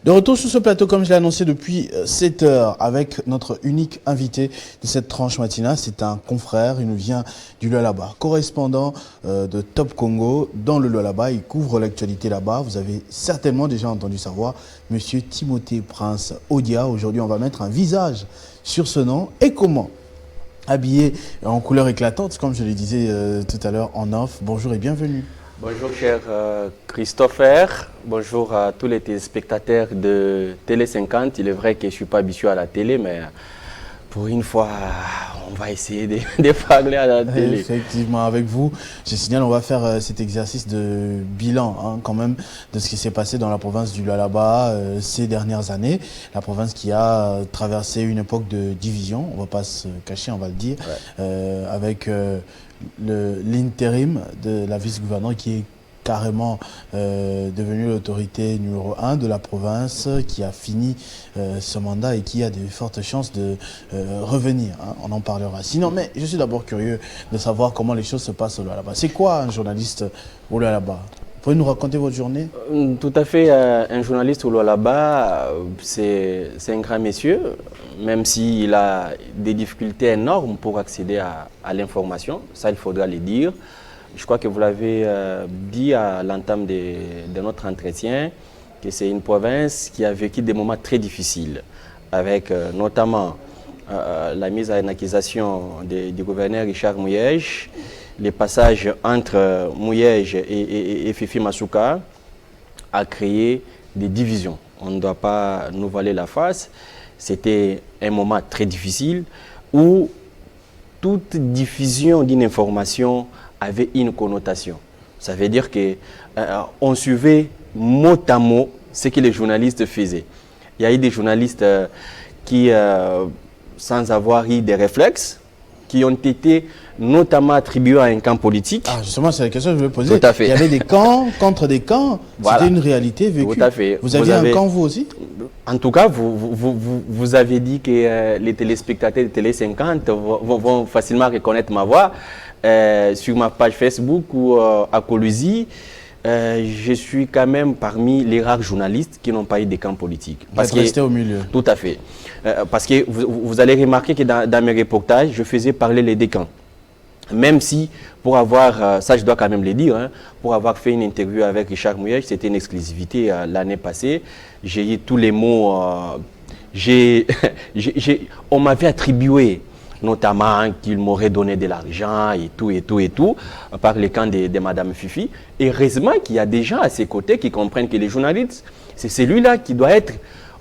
De retour sur ce plateau, comme je l'ai annoncé depuis 7 heures, avec notre unique invité de cette tranche matinale. C'est un confrère, il nous vient du Lualaba, correspondant de Top Congo dans le Lualaba. Il couvre l'actualité là-bas. Vous avez certainement déjà entendu sa voix, Monsieur Timothée Prince Odia. Aujourd'hui, on va mettre un visage sur ce nom. Et comment? Habillé en couleur éclatante, comme je le disais tout à l'heure en off. Bonjour et bienvenue. Bonjour cher Christopher, bonjour à tous les téléspectateurs de Télé 50. Il est vrai que je ne suis pas habitué à la télé, mais pour une fois, on va essayer de parler à la télé. Effectivement, avec vous, je signale, on va faire cet exercice de bilan quand même de ce qui s'est passé dans la province du Lualaba ces dernières années. La province qui a traversé une époque de division, on ne va pas se cacher, on va le dire, avec l'intérim de la vice-gouverneure qui est carrément devenue l'autorité numéro 1 de la province, qui a fini ce mandat et qui a de fortes chances de revenir. On en parlera. Sinon, mais je suis d'abord curieux de savoir comment les choses se passent au Lualaba. C'est quoi un journaliste au Lualaba? Vous pouvez nous raconter votre journée? Tout à fait. Un journaliste au Lualaba, c'est un grand monsieur, même s'il a des difficultés énormes pour accéder à l'information. Ça, il faudra le dire. Je crois que vous l'avez dit à l'entame de notre entretien, que c'est une province qui a vécu des moments très difficiles, avec notamment la mise en accusation du gouverneur Richard Mouyej, les passages entre Mouyej et Fifi Masuka a créé des divisions. On ne doit pas nous voiler la face. C'était un moment très difficile où toute diffusion d'une information avait une connotation. Ça veut dire qu'on suivait mot à mot ce que les journalistes faisaient. Il y a eu des journalistes qui, sans avoir eu des réflexes, qui ont été notamment attribués à un camp politique. Ah, justement, c'est la question que je voulais poser. Tout à fait. Il y avait des camps contre des camps. Voilà. C'était une réalité vécue. Tout à fait. Vous aviez un camp, vous aussi? En tout cas, vous avez dit que les téléspectateurs de Télé 50 vont facilement reconnaître ma voix. Sur ma page Facebook ou à Coluzi, je suis quand même parmi les rares journalistes qui n'ont pas eu de camp politique. Parce que resté au milieu. Tout à fait. Parce que vous allez remarquer que dans mes reportages, je faisais parler les deux camps. Même si, pour avoir, ça je dois quand même le dire, pour avoir fait une interview avec Richard Mouyej, c'était une exclusivité l'année passée. J'ai eu tous les mots, on m'avait attribué notamment qu'il m'aurait donné de l'argent et tout, par le camp de Madame Fifi. Et heureusement qu'il y a des gens à ses côtés qui comprennent que les journalistes, c'est celui-là qui doit être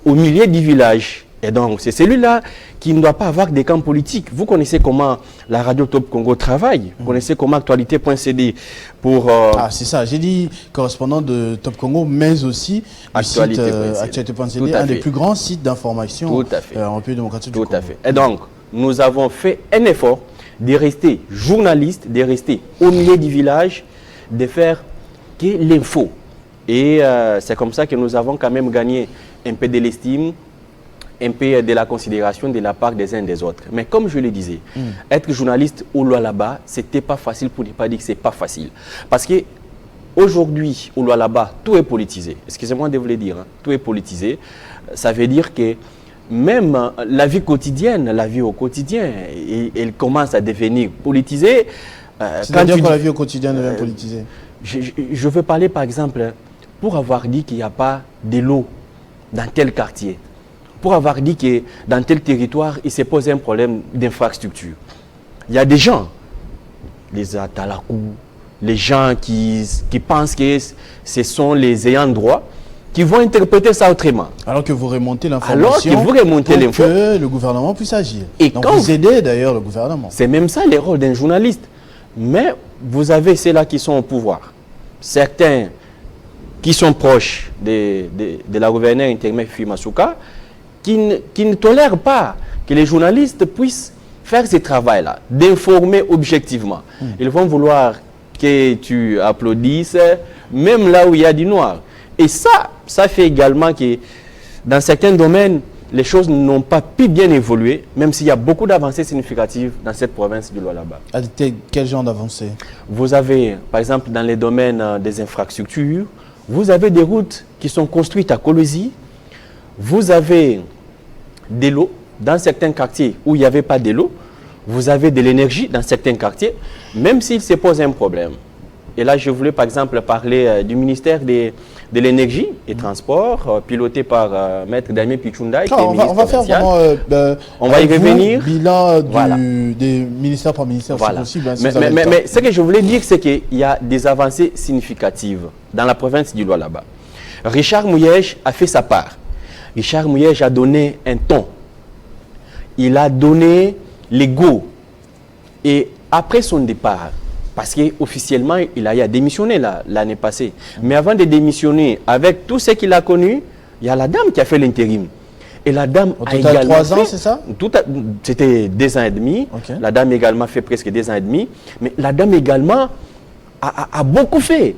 au milieu du village. Et donc, c'est celui-là qui ne doit pas avoir des camps politiques. Vous connaissez comment la radio Top Congo travaille. Vous connaissez comment actualité.cd pour... Ah, c'est ça. J'ai dit correspondant de Top Congo, mais aussi actualité.cd, un des plus grands sites d'information en République démocratique du Congo. Tout à fait. Et donc, nous avons fait un effort de rester journalistes, de rester au milieu du village, de faire que l'info. Et c'est comme ça que nous avons quand même gagné un peu de l'estime, un peu de la considération de la part des uns des autres. Mais comme je le disais, être journaliste au Lualaba, c'était pas facile, pour ne pas dire que c'est pas facile. Parce que aujourd'hui, au Lualaba, tout est politisé. Excusez-moi de vous le dire, tout est politisé. Ça veut dire que même la vie quotidienne, la vie au quotidien, elle commence à devenir politisée. C'est-à-dire que la vie au quotidien devient politisée? Je veux parler par exemple, pour avoir dit qu'il n'y a pas de l'eau dans tel quartier, pour avoir dit que dans tel territoire, il se pose un problème d'infrastructure. Il y a des gens, les Atalakou, les gens qui pensent que ce sont les ayants droit, qui vont interpréter ça autrement. Alors que vous remontez l'information pour que le gouvernement puisse agir. Et donc vous aidez d'ailleurs le gouvernement. C'est même ça le rôle d'un journaliste. Mais vous avez ceux-là qui sont au pouvoir. Certains qui sont proches de la gouverneure intérimaire Fifi Masuka, qui ne tolèrent pas que les journalistes puissent faire ce travail-là, d'informer objectivement. Ils vont vouloir que tu applaudisses, même là où il y a du noir. Et ça fait également que dans certains domaines, les choses n'ont pas pu bien évoluer, même s'il y a beaucoup d'avancées significatives dans cette province du Lualaba. Quel genre d'avancées? Vous avez, par exemple, dans les domaines des infrastructures, vous avez des routes qui sont construites à Coluzi, vous avez de l'eau dans certains quartiers où il n'y avait pas de l'eau, vous avez de l'énergie dans certains quartiers, même s'il se pose un problème. Et là, je voulais par exemple parler du ministère de l'énergie et transport, piloté par Maître Damien Pichunda. On va faire vraiment on va y revenir. Bilan des ministères par ministère, voilà. si possible. Hein, mais ce que je voulais dire, c'est qu'il y a des avancées significatives dans la province du Lualaba. Richard Mouyej a fait sa part. Richard Mouyej a donné un ton. Il a donné l'ego. Et après son départ, parce qu'officiellement, il a démissionné l'année passée. Mais avant de démissionner, avec tout ce qu'il a connu, il y a la dame qui a fait l'intérim. Et la dame a également 3 ans, c'est ça? C'était 2 ans et demi. Okay. La dame également fait presque 2 ans et demi. Mais la dame également a beaucoup fait.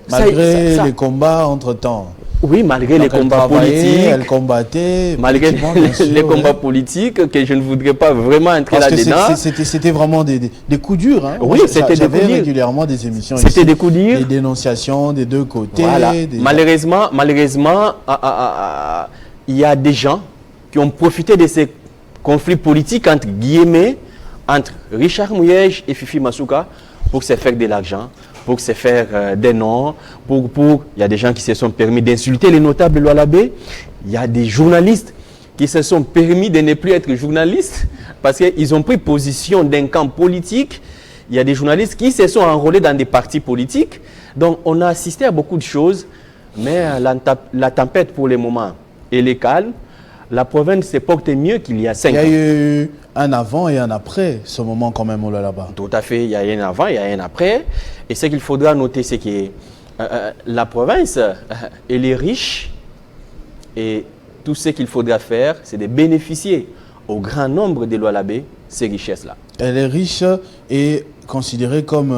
Malgré les combats entre-temps. Oui, malgré les combats politiques. Elle combattait. Malgré les combats politiques, que je ne voudrais pas vraiment entrer là-dedans. C'était vraiment des coups durs. Hein. Oui, c'était des coups durs. Régulièrement des émissions. C'était des coups durs. Des dénonciations des deux côtés. Voilà. Malheureusement, il y a des gens qui ont profité de ces conflits politiques, entre guillemets, entre Richard Mouyej et Fifi Masuka pour se faire de l'argent, pour se faire des noms, il y a des gens qui se sont permis d'insulter les notables Lualabé, il y a des journalistes qui se sont permis de ne plus être journalistes parce qu'ils ont pris position d'un camp politique, il y a des journalistes qui se sont enrôlés dans des partis politiques, donc on a assisté à beaucoup de choses, mais la tempête pour le moment, elle est calme. La province se porte mieux qu'il y a 5 ans. Il y a eu un avant et un après ce moment quand même au Lualaba. Tout à fait, il y a un avant, il y a un après. Et ce qu'il faudra noter, c'est que la province, elle est riche et tout ce qu'il faudra faire, c'est de bénéficier au grand nombre de Lualabé ces richesses-là. Elle est riche et considérée comme...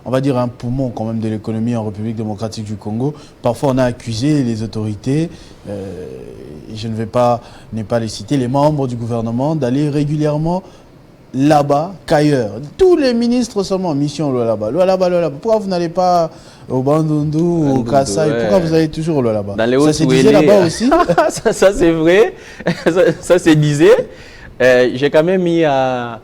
on va dire un poumon quand même de l'économie en République démocratique du Congo. Parfois, on a accusé les autorités, je ne vais pas les citer, les membres du gouvernement, d'aller régulièrement là-bas qu'ailleurs. Tous les ministres sont en mission là-bas. Pourquoi vous n'allez pas au Bandundu, au Kassai? Pourquoi vous allez toujours là-bas? Ça se disait là-bas aussi. Ça c'est vrai. Ça se disait. J'ai quand même mis à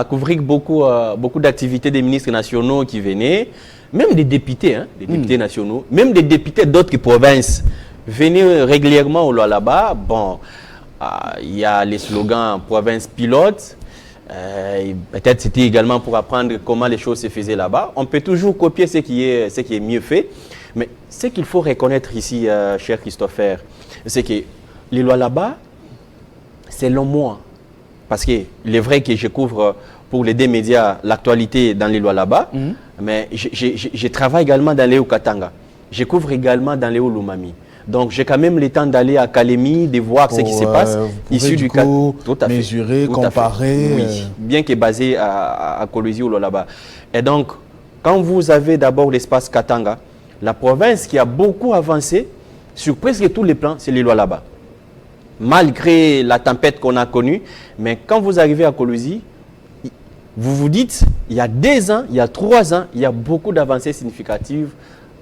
couvrir beaucoup d'activités des ministres nationaux qui venaient, même des députés, des députés nationaux, même des députés d'autres provinces venaient régulièrement au Lualaba. Bon, il y a les slogans province pilote, peut-être c'était également pour apprendre comment les choses se faisaient là-bas. On peut toujours copier ce qui est mieux fait, mais ce qu'il faut reconnaître ici, cher Christopher, c'est que les Lualaba, selon moi, parce qu'il est vrai que je couvre pour les deux médias l'actualité dans les Lualaba, mais je travaille également dans les Haut-Katanga. Je couvre également dans les Hauts-Lomami. Donc j'ai quand même le temps d'aller à Kalemi, de voir ce qui se passe. Issu du coup, mesurer, comparer. Oui, bien que basé à Kolwezi ou Lualaba. Et donc, quand vous avez d'abord l'espace Katanga, la province qui a beaucoup avancé sur presque tous les plans, c'est les Lualaba. Malgré la tempête qu'on a connue, mais quand vous arrivez à Kolwezi, vous vous dites, il y a 2 ans, il y a 3 ans, il y a beaucoup d'avancées significatives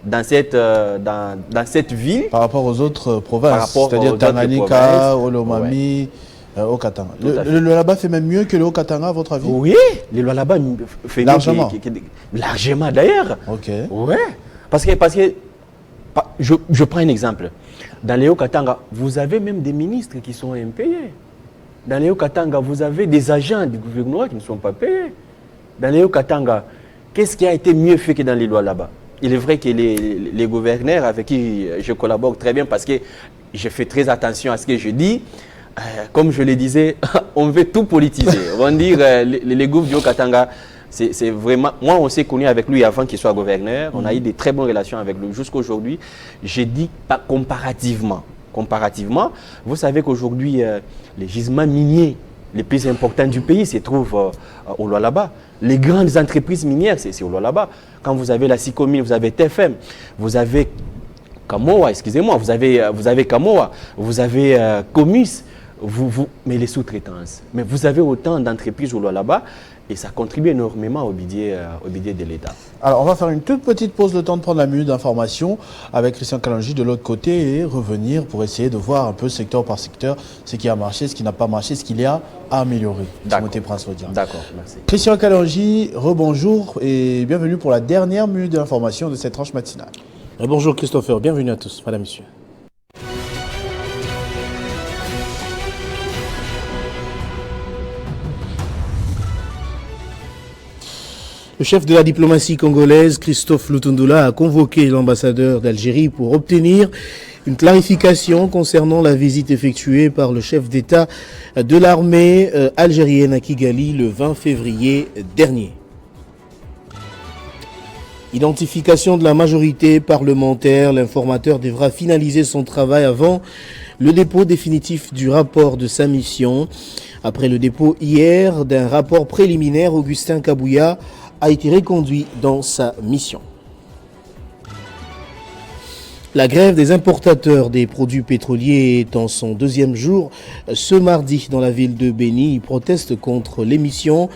dans cette ville. Par rapport aux autres provinces, c'est-à-dire Tanganyika, Hauts-Lomami, Haut-Katanga. Le Lualaba fait même mieux que le Haut-Katanga, à votre avis? Oui, le Lualaba fait largement. Largement d'ailleurs. Ok. Ouais. Parce que je prends un exemple. Dans les Hauts-Katanga, vous avez même des ministres qui sont impayés. Dans les Hauts-Katanga, vous avez des agents du gouvernement qui ne sont pas payés. Dans les Hauts-Katanga, qu'est-ce qui a été mieux fait que dans les Lualaba? Il est vrai que les gouverneurs avec qui je collabore très bien, parce que je fais très attention à ce que je dis, comme je le disais, on veut tout politiser. On va dire, les groupes du Haut-Katanga, c'est vraiment... Moi, on s'est connu avec lui avant qu'il soit gouverneur. On a eu de très bonnes relations avec lui jusqu'à aujourd'hui. Je dis pas comparativement. Comparativement, vous savez qu'aujourd'hui, les gisements miniers les plus importants du pays se trouvent au Lualaba. Les grandes entreprises minières, c'est au Lualaba. Quand vous avez la Sicomine, vous avez TFM, vous avez Kamoa, excusez-moi, vous avez Kamoa, vous avez Comus, mais les sous-traitances. Mais vous avez autant d'entreprises au Lualaba. et ça contribue énormément au budget de l'État. Alors, on va faire une toute petite pause, le temps de prendre la minute d'information avec Christian Kalonji de l'autre côté et revenir pour essayer de voir un peu secteur par secteur ce qui a marché, ce qui n'a pas marché, ce qu'il y a à améliorer. Timothée Prince Odia. D'accord, merci. Christian Kalonji, rebonjour et bienvenue pour la dernière minute d'information de cette tranche matinale. Bonjour Christopher, bienvenue à tous, madame, monsieur. Le chef de la diplomatie congolaise, Christophe Lutundula, a convoqué l'ambassadeur d'Algérie pour obtenir une clarification concernant la visite effectuée par le chef d'État de l'armée algérienne à Kigali le 20 février dernier. Identification de la majorité parlementaire, l'informateur devra finaliser son travail avant le dépôt définitif du rapport de sa mission. Après le dépôt hier d'un rapport préliminaire, Augustin Kabouya a été reconduit dans sa mission. La grève des importateurs des produits pétroliers est en son deuxième jour ce mardi dans la ville de Béni. Ils protestent contre l'émission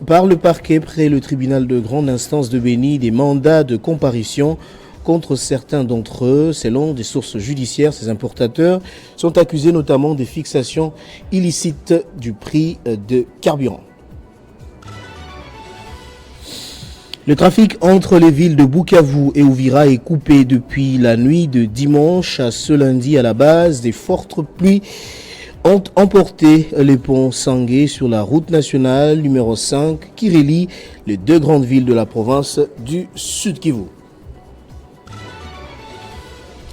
par le parquet près le tribunal de grande instance de Béni des mandats de comparution contre certains d'entre eux. Selon des sources judiciaires, ces importateurs sont accusés notamment des fixations illicites du prix de carburant. Le trafic entre les villes de Bukavu et Uvira est coupé depuis la nuit de dimanche à ce lundi à la base. Des fortes pluies ont emporté les ponts Sangué sur la route nationale numéro 5 qui relie les deux grandes villes de la province du Sud Kivu.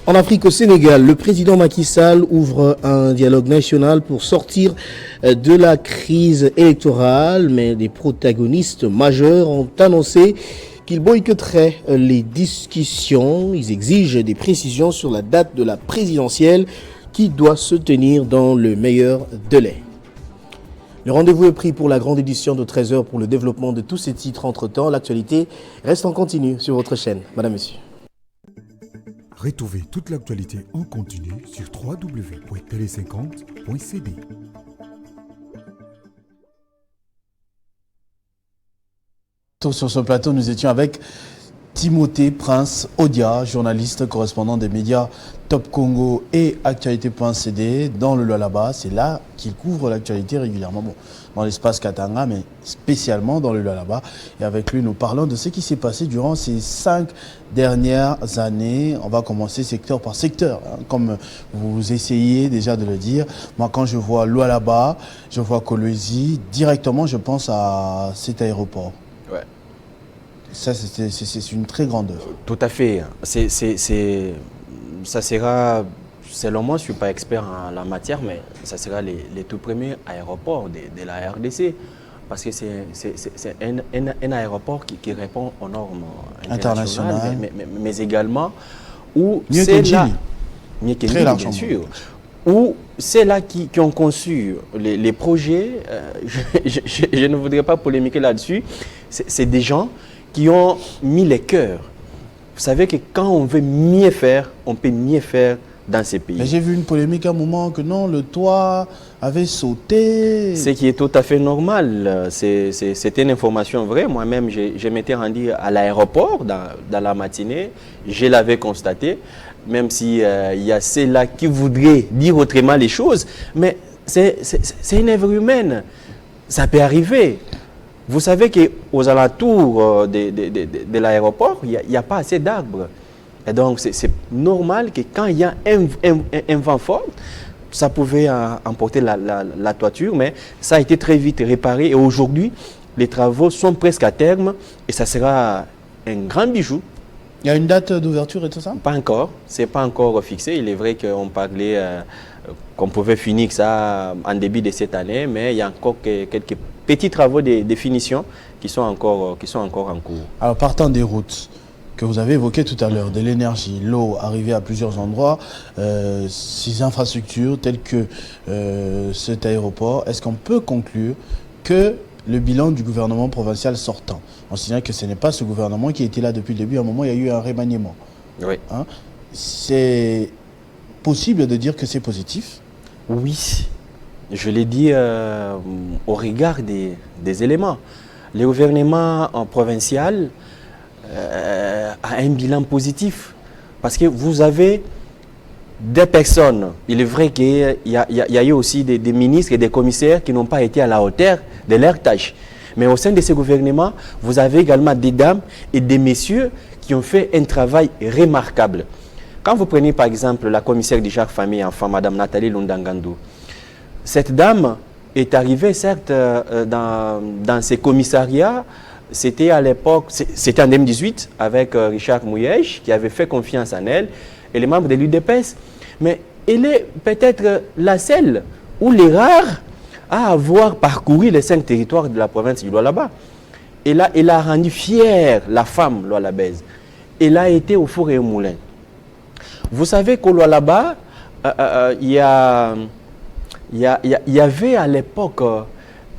En Afrique, au Sénégal, le président Macky Sall ouvre un dialogue national pour sortir de la crise électorale, mais les protagonistes majeurs ont annoncé qu'ils boycotteraient les discussions. Ils exigent des précisions sur la date de la présidentielle qui doit se tenir dans le meilleur délai. Le rendez-vous est pris pour la grande édition de 13h pour le développement de tous ces titres. Entre-temps, l'actualité reste en continu sur votre chaîne. Madame, Monsieur. Retrouvez toute l'actualité en continu sur www.tele50.cd. Sur ce plateau, nous étions avec Timothée Prince Odia, journaliste correspondant des médias Top Congo et Actualité.cd dans le Lualaba. C'est là qu'il couvre l'actualité régulièrement. Bon, dans l'espace Katanga, mais spécialement dans le Lualaba. Et avec lui, nous parlons de ce qui s'est passé durant ces 5 dernières années. On va commencer secteur par secteur, hein, comme vous essayez déjà de le dire. Moi, quand je vois Lualaba, je vois Kolwezi, directement, je pense à cet aéroport. Ouais. Ça, c'est une très grande œuvre. Tout à fait. Ça sera, selon moi, je ne suis pas expert en la matière, mais ça sera les tout premiers aéroports de la RDC. Parce que c'est un aéroport qui répond aux normes internationales, mais également où c'est là, mieux que nous, bien sûr, où c'est là qui ont conçu les projets. Je ne voudrais pas polémiquer là-dessus. C'est des gens qui ont mis les cœurs. Vous savez que quand on veut mieux faire, on peut mieux faire dans ces pays. J'ai vu une polémique à un moment que non, le toit avait sauté. Ce qui est tout à fait normal. C'était une information vraie. Moi-même, je m'étais rendu à l'aéroport dans la matinée. Je l'avais constaté, même s'il y a ceux-là qui voudraient dire autrement les choses. Mais c'est une œuvre humaine. Ça peut arriver. Vous savez qu'aux alentours de l'aéroport, il n'y a pas assez d'arbres. Et donc, c'est normal que quand il y a un vent fort, ça pouvait emporter la toiture, mais ça a été très vite réparé. Et aujourd'hui, les travaux sont presque à terme et ça sera un grand bijou. Il y a une date d'ouverture et tout ça? Pas encore. Ce n'est pas encore fixé. Il est vrai qu'on parlait qu'on pouvait finir ça en début de cette année, mais il y a encore quelques petits travaux de finition qui sont encore en cours. Alors, partant des routes que vous avez évoquées tout à l'heure, de l'énergie, l'eau arrivée à plusieurs endroits, ces infrastructures telles que cet aéroport, est-ce qu'on peut conclure que le bilan du gouvernement provincial sortant, on se dit que ce n'est pas ce gouvernement qui était là depuis le début, à un moment il y a eu un remaniement. Oui. Hein? C'est possible de dire que c'est positif? Oui, je l'ai dit au regard des éléments. le gouvernement provincial a un bilan positif. Parce que vous avez des personnes, il est vrai qu'il y a eu aussi des ministres et des commissaires qui n'ont pas été à la hauteur de leur tâche. Mais au sein de ce gouvernement, vous avez également des dames et des messieurs qui ont fait un travail remarquable. Quand vous prenez par exemple la commissaire du genre famille enfant, Madame Nathalie Lundangandou, cette dame est arrivée certes dans ces commissariats. C'était à l'époque, c'était en 2018 avec Richard Mouyej qui avait fait confiance en elle et les membres de l'UDPS. Mais elle est peut-être la seule ou les rares à avoir parcouru les 5 territoires de la province du Lualaba. Elle a rendu fière la femme lualabaise. Elle a été au four et au moulin. Vous savez qu'au Lualaba, il y avait à l'époque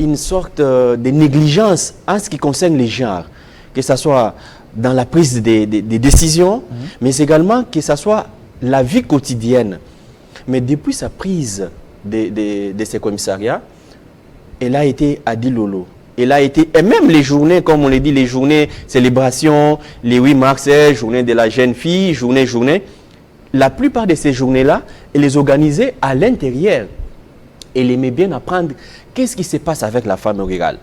une sorte de négligence en ce qui concerne les genres, que ce soit dans la prise des décisions, mais également que ce soit la vie quotidienne. Mais depuis sa prise de ces commissariats, elle a été à Dilolo. Elle a été, et même les journées, comme on l'a dit, les journées célébration, les 8 mars, journée de la jeune fille, journée, la plupart de ces journées-là, elle les organisait à l'intérieur. Elle aimait bien apprendre qu'est-ce qui se passe avec la femme rurale.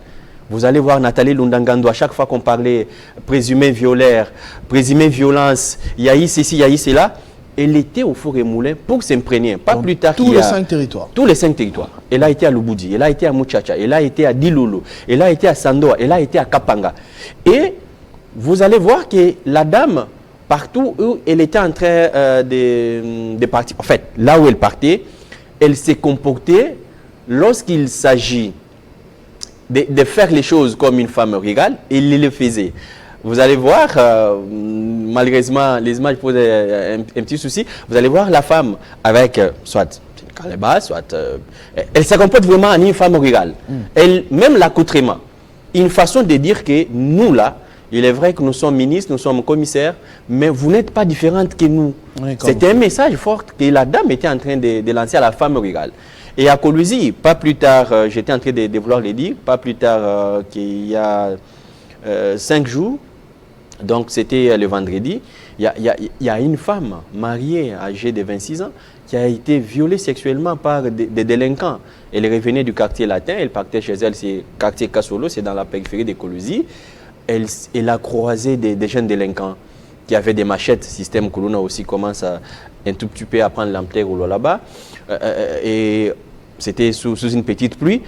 Vous allez voir Nathalie Lundangandou, à chaque fois qu'on parlait présumé violaire, présumé violence, il y a eu ceci, il y a eu cela, elle était au four et moulin pour s'imprégner. Pas plus tard tous les 5 territoires. Tous les 5 territoires. Elle a été à Lubudi, elle a été à Muchacha, elle a été à Dilolo, elle a été à Sandoa, elle a été à Kapanga. Et vous allez voir que la dame, partout où elle était en train de partir, en fait, là où elle partait, elle s'est comportée lorsqu'il s'agit de faire les choses comme une femme rurale, elle le faisait. Vous allez voir, malheureusement, les images posent un petit souci. Vous allez voir la femme avec, soit une calebasse, soit... elle se comporte vraiment en une femme rurale. Elle, même l'accoutrement, une façon de dire que nous, là, il est vrai que nous sommes ministres, nous sommes commissaires, mais vous n'êtes pas différentes que nous. C'était un message fort que la dame était en train de lancer à la femme rurale. Et à Kolwezi, pas plus tard, j'étais en train de vouloir le dire, pas plus tard qu'il y a 5 jours, donc c'était le vendredi, il y a une femme mariée âgée de 26 ans qui a été violée sexuellement par des délinquants. Elle revenait du quartier latin, elle partait chez elle, c'est quartier Kassolo, c'est dans la périphérie de Kolwezi. Elle a croisé des jeunes délinquants qui avaient des machettes. Système Kuluna aussi commence un tout petit peu à prendre l'ampleur au Lualaba. Et c'était sous une petite pluie.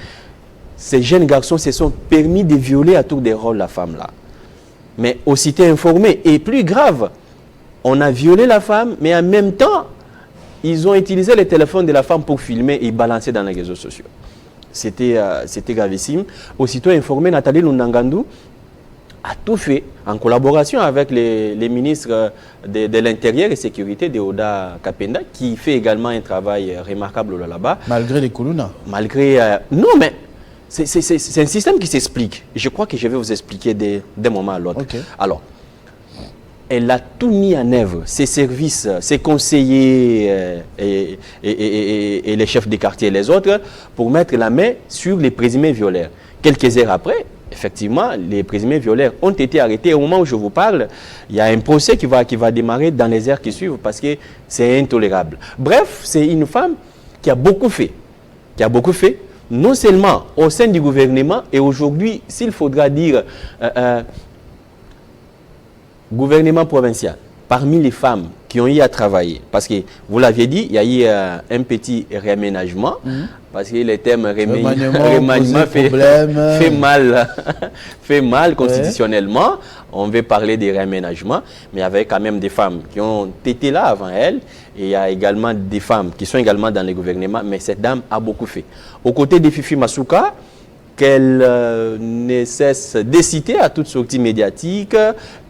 Ces jeunes garçons se sont permis de violer à tour de rôle la femme là. Mais aussitôt informés. Et plus grave, on a violé la femme, mais en même temps, ils ont utilisé le téléphone de la femme pour filmer et balancer dans les réseaux sociaux. C'était gravissime. Aussitôt informé, Nathalie Lundangandou a tout fait en collaboration avec les ministres de l'Intérieur et Sécurité de Oda Kapenda, qui fait également un travail remarquable là-bas. Malgré les Kuluna. Malgré... non, mais c'est un système qui s'explique. Je crois que je vais vous expliquer d'un moment à l'autre. Okay. Alors, elle a tout mis en œuvre, ses services, ses conseillers et les chefs des quartiers et les autres, pour mettre la main sur les présumés violeurs. Quelques heures après, effectivement, les présumés violeurs ont été arrêtés. Au moment où je vous parle, il y a un procès qui va démarrer dans les heures qui suivent parce que c'est intolérable. Bref, c'est une femme qui a beaucoup fait. Non seulement au sein du gouvernement, et aujourd'hui, s'il faudra dire gouvernement provincial, parmi les femmes qui ont eu à travailler, parce que vous l'aviez dit, il y a eu un petit réaménagement, parce que le thème remaniement fait mal constitutionnellement. On veut parler des réaménagements, mais il y avait quand même des femmes qui ont été là avant elle, et il y a également des femmes qui sont également dans le gouvernement, mais cette dame a beaucoup fait. Aux côtés de Fifi Masuka, qu'elle ne cesse de citer à toutes sorties médiatiques,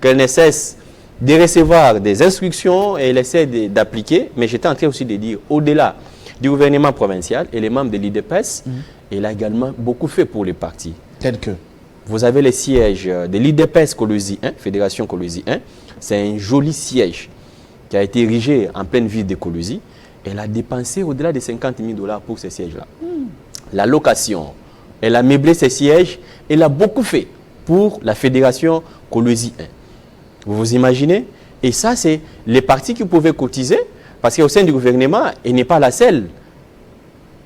qu'elle ne cesse de recevoir des instructions et elle essaie d'appliquer. Mais j'étais en train aussi de dire, au-delà du gouvernement provincial et les membres de l'IDPS, elle a également beaucoup fait pour les partis. Tel que vous avez le siège de l'IDPS Kolwezi 1, Fédération Kolwezi 1. C'est un joli siège qui a été érigé en pleine ville de Kolwezi. Elle a dépensé au-delà de 50 000 $ pour ce siège-là. La location, elle a meublé ses sièges, elle a beaucoup fait. pour la fédération Kolwezi 1. Vous vous imaginez? Et ça, c'est les partis qui pouvaient cotiser, parce qu'au sein du gouvernement, elle n'est pas la seule.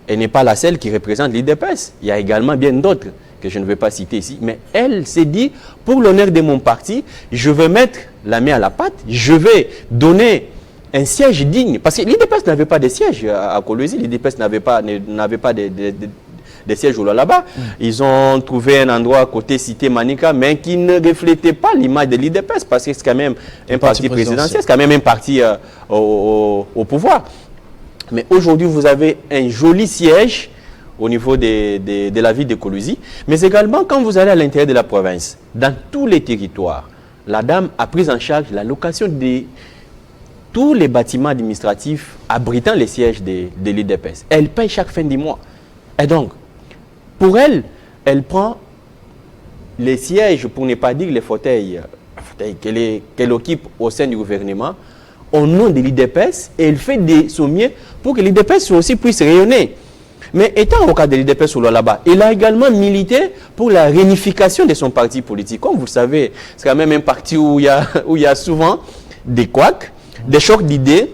Elle n'est pas la seule qui représente l'IDPS. Il y a également bien d'autres que je ne vais pas citer ici. Mais elle s'est dit, pour l'honneur de mon parti, je vais mettre la main à la pâte, je vais donner un siège digne. Parce que l'IDPS n'avait pas de siège à Kolwezi, l'IDPS n'avait pas des sièges là-bas. Ils ont trouvé un endroit à côté cité Manika, mais qui ne reflétait pas l'image de l'IDPS, parce que c'est quand même un parti présidentiel, c'est quand même un parti au pouvoir. Mais aujourd'hui, vous avez un joli siège au niveau de la ville de Kolwezi, mais également quand vous allez à l'intérieur de la province, dans tous les territoires, la dame a pris en charge la location de tous les bâtiments administratifs abritant les sièges de l'IDPS. Elle paye chaque fin du mois. Et donc, pour elle, elle prend les sièges, pour ne pas dire les fauteuils qu'elle occupe au sein du gouvernement, au nom de l'IDPS, et elle fait de son mieux pour que l'IDPS aussi puisse rayonner. Mais étant au cas de l'IDPS là-bas, il a également milité pour la réunification de son parti politique. Comme vous le savez, c'est quand même un parti où il y a souvent des couacs, des chocs d'idées.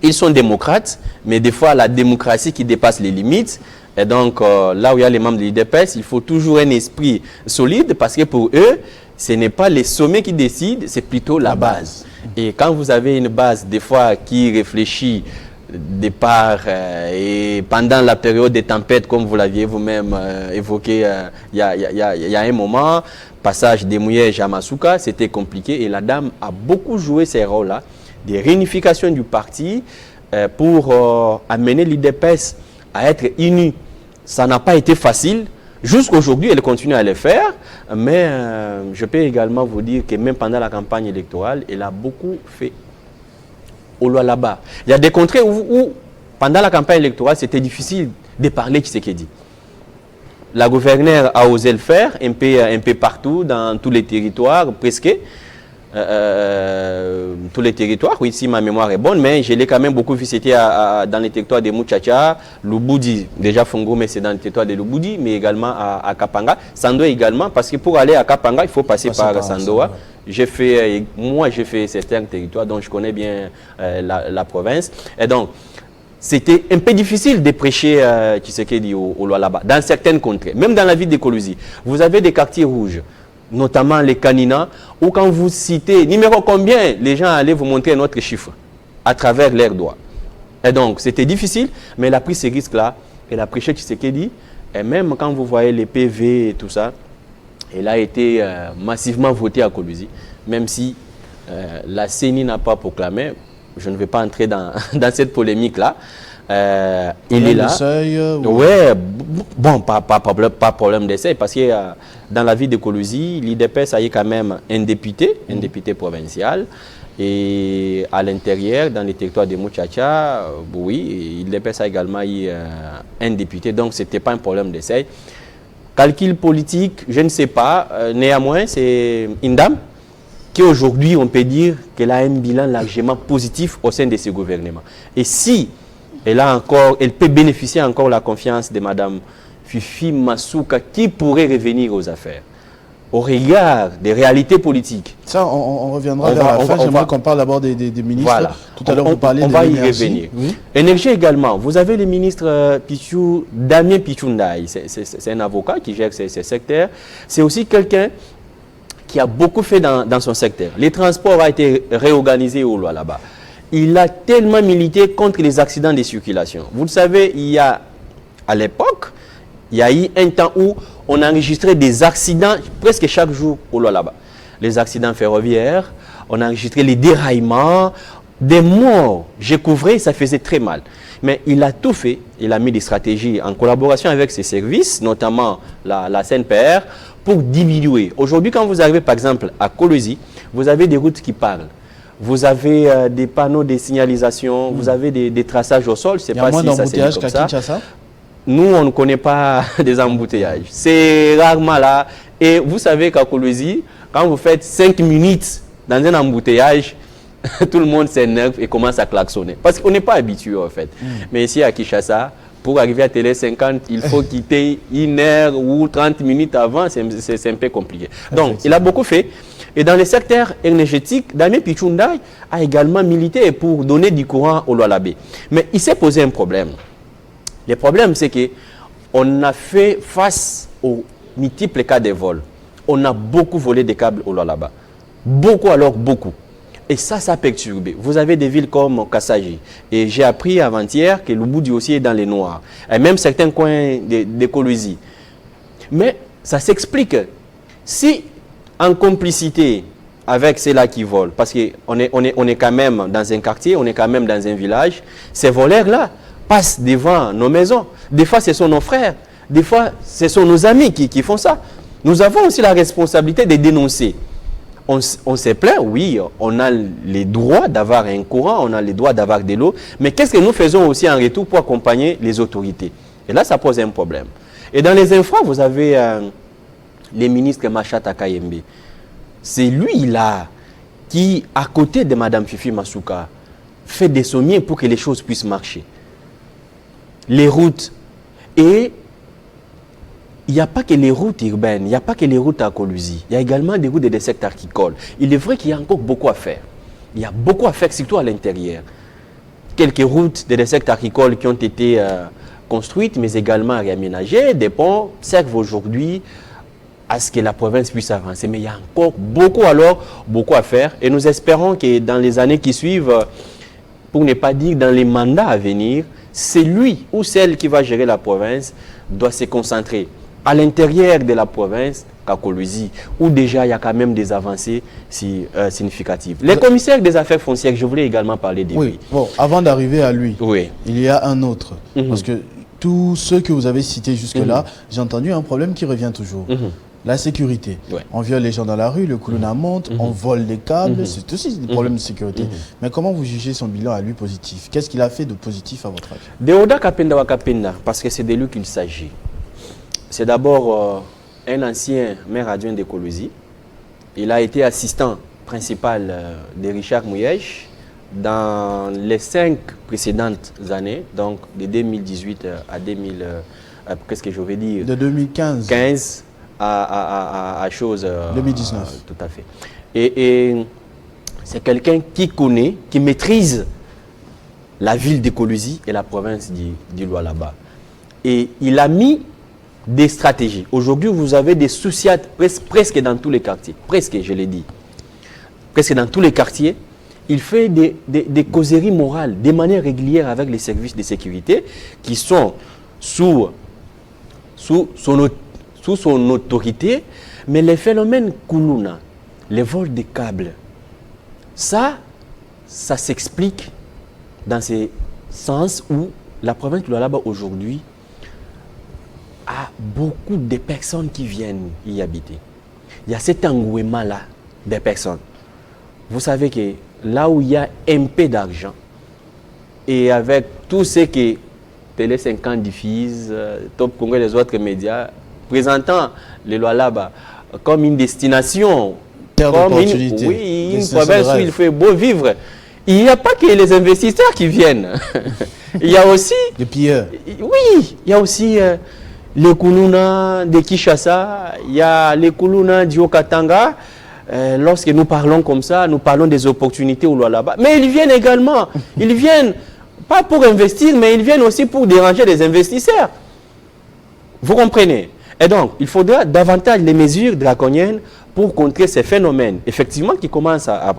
Ils sont démocrates, mais des fois la démocratie qui dépasse les limites. Et donc, là où il y a les membres de l'IDPS, il faut toujours un esprit solide, parce que pour eux, ce n'est pas les sommets qui décident, c'est plutôt la base. Et quand vous avez une base, des fois, qui réfléchit départ et pendant la période des tempêtes, comme vous l'aviez vous-même évoqué il y a un moment, passage des Mouyèges à Masuka, c'était compliqué et la dame a beaucoup joué ces rôles-là, des réunifications du parti pour amener l'IDPS à être unis. Ça n'a pas été facile. Jusqu'aujourd'hui, elle continue à le faire, mais je peux également vous dire que même pendant la campagne électorale, elle a beaucoup fait au là-bas. Il y a des contrées où, pendant la campagne électorale, c'était difficile de parler Tshisekedi. La gouverneure a osé le faire un peu partout, dans tous les territoires, presque. Tous les territoires, oui, si ma mémoire est bonne, mais je l'ai quand même beaucoup vu, c'était dans les territoires de Muchacha, Lubudi, déjà Fongo, mais c'est dans le territoire de Lubudi, mais également à Kapanga, Sandoa également, parce que pour aller à Kapanga, il faut passer par Sandoa. Moi, j'ai fait certains territoires, donc je connais bien la province. Et donc, c'était un peu difficile de prêcher Tshisekedi au là-bas, dans certaines contrées, même dans la ville de Kolwezi. Vous avez des quartiers rouges, notamment les Kanina, où quand vous citez numéro combien, les gens allaient vous montrer un autre chiffre à travers leurs doigts. Et donc, c'était difficile, mais elle a pris ces risques-là, elle a prêché Tshisekedi, et même quand vous voyez les PV et tout ça, elle a été massivement votée à Kolwezi, même si la CENI n'a pas proclamé. Je ne vais pas entrer dans cette polémique-là. Il est là. Oui, bon, pas problème d'essai, parce que dans la ville de Kolwezi, l'IDPS a eu quand même un député provincial. Et à l'intérieur, dans les territoires de Muchacha, oui, l'IDPS a également eu un député. Donc, ce n'était pas un problème d'essai. Calcul politique, je ne sais pas. Néanmoins, c'est une dame qui aujourd'hui, on peut dire qu'elle a un bilan largement positif au sein de ce gouvernement. Et si elle peut bénéficier encore de la confiance de Mme Fifi Masuka, qui pourrait revenir aux affaires, au regard des réalités politiques. Ça, on reviendra vers la fin. J'aimerais qu'on parle d'abord des ministres. Voilà. Tout à l'heure, vous parlez de l'énergie. On va y revenir. Oui. Énergie également. Vous avez le ministre Damien Pichundaï. C'est un avocat qui gère ces secteurs. C'est aussi quelqu'un qui a beaucoup fait dans son secteur. Les transports ont été réorganisés au là-bas. Il a tellement milité contre les accidents de circulation. Vous le savez, à l'époque, il y a eu un temps où on enregistrait des accidents presque chaque jour au là-bas. Les accidents ferroviaires, on enregistrait les déraillements, des morts. J'ai couvert, ça faisait très mal. Mais il a tout fait. Il a mis des stratégies en collaboration avec ses services, notamment la CNPR, pour diminuer. Aujourd'hui, quand vous arrivez par exemple à Kolwezi, vous avez des routes qui parlent. Vous avez des panneaux de signalisation, vous avez des traçages au sol. Je ne sais pas si ça c'est comme ça. Nous, on ne connaît pas des embouteillages. C'est rarement là. Et vous savez qu'à Kolwezi, quand vous faites 5 minutes dans un embouteillage, tout le monde s'énerve et commence à klaxonner. Parce qu'on n'est pas habitué en fait. Mais ici à Kinshasa, pour arriver à Télé 50, il faut quitter 1 heure ou 30 minutes avant, c'est un peu compliqué. Donc, il a beaucoup fait. Et dans le secteur énergétique, Damien Pichundaï a également milité pour donner du courant au Lualaba. Mais il s'est posé un problème. Le problème, c'est qu'on a fait face aux multiples cas de vol. On a beaucoup volé des câbles au Lualaba. Beaucoup, alors beaucoup. Et ça a perturbé. Vous avez des villes comme Kassaji. Et j'ai appris avant-hier que Lubudi aussi est dans les noirs. Et même certains coins de Kolwezi. Mais ça s'explique. Si, en complicité avec ceux-là qui volent, parce qu'on est quand même dans un quartier, on est quand même dans un village, ces voleurs-là passent devant nos maisons. Des fois, ce sont nos frères. Des fois, ce sont nos amis qui font ça. Nous avons aussi la responsabilité de dénoncer. On se plaint, oui, on a les droits d'avoir un courant, on a les droits d'avoir de l'eau, mais qu'est-ce que nous faisons aussi en retour pour accompagner les autorités? Et là, ça pose un problème. Et dans les infras, vous avez le ministre Machata Kayembe. C'est lui, là, qui, à côté de Mme Fifi Masuka, fait des sommiers pour que les choses puissent marcher. Les routes. Et il n'y a pas que les routes urbaines, il n'y a pas que les routes à Kolwezi. Il y a également des routes des secteurs agricoles. Il est vrai qu'il y a encore beaucoup à faire. Il y a beaucoup à faire, surtout à l'intérieur. Quelques routes des secteurs agricoles qui ont été construites, mais également réaménagées. Des ponts servent aujourd'hui à ce que la province puisse avancer. Mais il y a encore beaucoup à faire. Et nous espérons que dans les années qui suivent, pour ne pas dire dans les mandats à venir, c'est lui ou celle qui va gérer la province doit se concentrer à l'intérieur de la province, qu'à Kolwezi, où déjà il y a quand même des avancées significatives. Les commissaires des affaires foncières, je voulais également parler de lui. Oui, bon, avant d'arriver à lui, oui, il y a un autre. Parce que tous ceux que vous avez cités jusque-là, j'ai entendu un problème qui revient toujours. La sécurité. Ouais. On viole les gens dans la rue, le Kuluna monte, on vole les câbles, c'est aussi des problèmes de sécurité. Mais comment vous jugez son bilan à lui positif? Qu'est-ce qu'il a fait de positif à votre avis? Deoda Kapenda Wakapenda, parce que c'est de lui qu'il s'agit. C'est d'abord un ancien maire adjoint de Kolwezi. Il a été assistant principal de Richard Mouyèche dans les 5 précédentes années, donc de 2018 à 2000, qu'est-ce que je vais dire? De 2015. 15 à chose... 2019. Tout à fait. Et c'est quelqu'un qui connaît, qui maîtrise la ville de Kolwezi et la province du Lualaba. Et il a mis des stratégies. Aujourd'hui, vous avez des souciates presque dans tous les quartiers. Presque, je l'ai dit. Presque dans tous les quartiers. Il fait des causeries morales de manière régulière avec les services de sécurité qui sont sous son autorité. Mais les phénomènes Kuluna, les vols de câbles, ça s'explique dans ce sens où la province de Lualaba aujourd'hui a beaucoup de personnes qui viennent y habiter. Il y a cet engouement-là des personnes. Vous savez que là où il y a un peu d'argent, et avec tout ce que Télé 50 diffuse, Top Congo et les autres médias, présentant le Lualaba comme une destination, comme une province où il fait beau vivre, il n'y a pas que les investisseurs qui viennent. Il y a aussi... Des pilleurs. Oui, il y a aussi... les Kuluna de Kinshasa, il y a les Kuluna du Haut-Katanga. Lorsque nous parlons comme ça, nous parlons des opportunités au Lualaba. Mais ils viennent également, ils viennent pas pour investir, mais ils viennent aussi pour déranger les investisseurs. Vous comprenez? Et donc, il faudra davantage les mesures draconiennes pour contrer ces phénomènes, effectivement, qui commencent à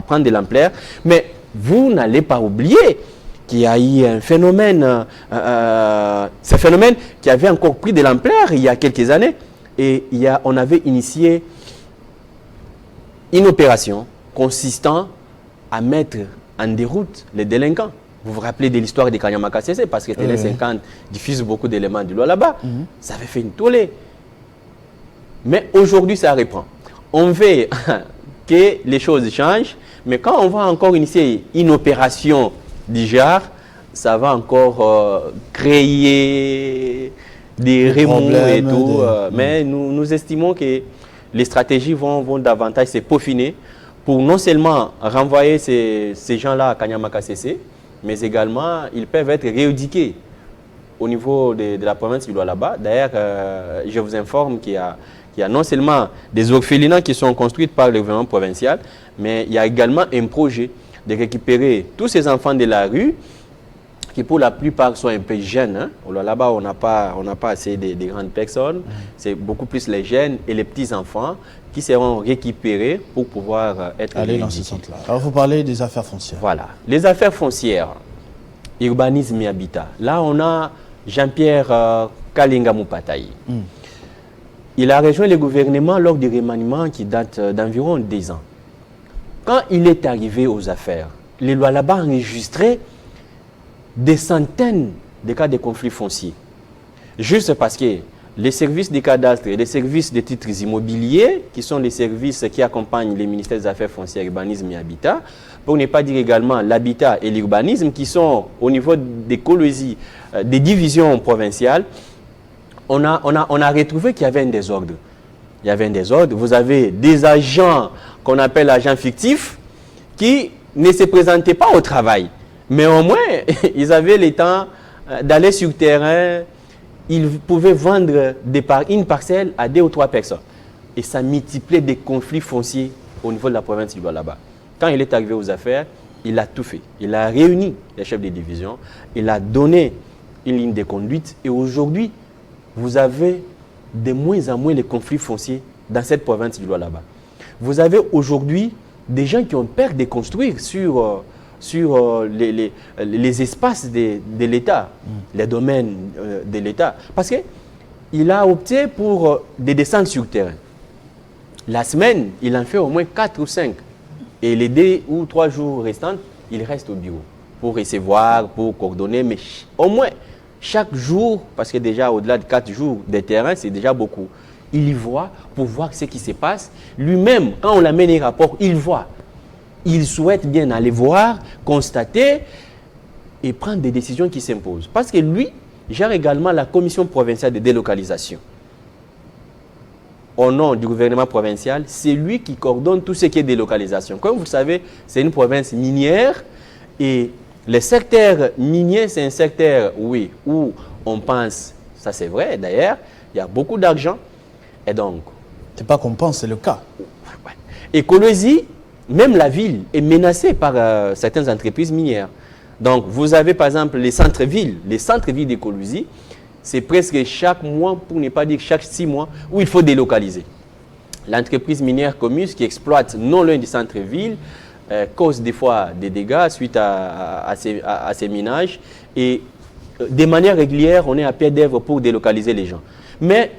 prendre de l'ampleur. Mais vous n'allez pas oublier qu'il y a eu un phénomène, ce phénomène qui avait encore pris de l'ampleur il y a quelques années. Et on avait initié une opération consistant à mettre en déroute les délinquants. Vous vous rappelez de l'histoire de Kanyamaka CC, parce que Télé 50 diffuse beaucoup d'éléments du Lualaba. Ça avait fait une tollée. Mais aujourd'hui, ça reprend. On veut que les choses changent, mais quand on va encore initier une opération du genre, ça va encore créer des remous et tout. Mais nous estimons que les stratégies vont davantage se peaufiner pour non seulement renvoyer ces gens-là à Kanyamaka CC, mais également ils peuvent être rééduqués au niveau de la province du Lualaba. D'ailleurs, je vous informe qu'il y a non seulement des orphelinats qui sont construits par le gouvernement provincial, mais il y a également un projet de récupérer tous ces enfants de la rue qui pour la plupart sont un peu jeunes. Hein. Là-bas, on n'a pas assez de grandes personnes. C'est beaucoup plus les jeunes et les petits-enfants qui seront récupérés pour pouvoir être aller dans ce centre-là. Alors, vous parlez des affaires foncières. Voilà. Les affaires foncières, urbanisme et habitat. Là, on a Jean-Pierre Kalinga Mupatayi. Il a rejoint le gouvernement lors du remaniement qui date d'environ 2 ans. Quand il est arrivé aux affaires, les Lualaba enregistraient des centaines de cas de conflits fonciers. Juste parce que les services des cadastres et les services des titres immobiliers, qui sont les services qui accompagnent les ministères des Affaires foncières, urbanisme et habitat, pour ne pas dire également l'habitat et l'urbanisme, qui sont au niveau des colosies, des divisions provinciales, on a retrouvé qu'il y avait un désordre. Il y avait un désordre. Vous avez des agents qu'on appelle agents fictifs qui ne se présentaient pas au travail. Mais au moins, ils avaient le temps d'aller sur le terrain. Ils pouvaient vendre une parcelle à 2 ou 3 personnes. Et ça multipliait des conflits fonciers au niveau de la province du Lualaba. Quand il est arrivé aux affaires, il a tout fait. Il a réuni les chefs de division. Il a donné une ligne de conduite. Et aujourd'hui, vous avez de moins en moins les conflits fonciers dans cette province du Lualaba. Vous avez aujourd'hui des gens qui ont peur de construire sur les espaces de l'État, les domaines de l'État. Parce qu'il a opté pour des descentes sur le terrain. La semaine, il en fait au moins 4 ou 5. Et les 2 ou 3 jours restants, il reste au bureau pour recevoir, pour coordonner. Mais au moins, chaque jour, parce que déjà au-delà de 4 jours de terrain, c'est déjà beaucoup. Il y voit pour voir ce qui se passe. Lui-même, quand on l'amène un rapport, il voit. Il souhaite bien aller voir, constater et prendre des décisions qui s'imposent. Parce que lui gère également la commission provinciale de délocalisation. Au nom du gouvernement provincial, c'est lui qui coordonne tout ce qui est délocalisation. Comme vous le savez, c'est une province minière et le secteur minier, c'est un secteur, oui, où on pense, ça c'est vrai d'ailleurs, il y a beaucoup d'argent. Et donc... C'est pas qu'on pense, c'est le cas. Ouais. Et Kolwezi, même la ville est menacée par certaines entreprises minières. Donc, vous avez par exemple les centres-villes de Kolwezi, c'est presque chaque mois, pour ne pas dire chaque 6 mois, où il faut délocaliser. L'entreprise minière Comus qui exploite non loin du centre-ville cause des fois des dégâts suite à ces minages. Et de manière régulière, on est à pied d'œuvre pour délocaliser les gens. Mais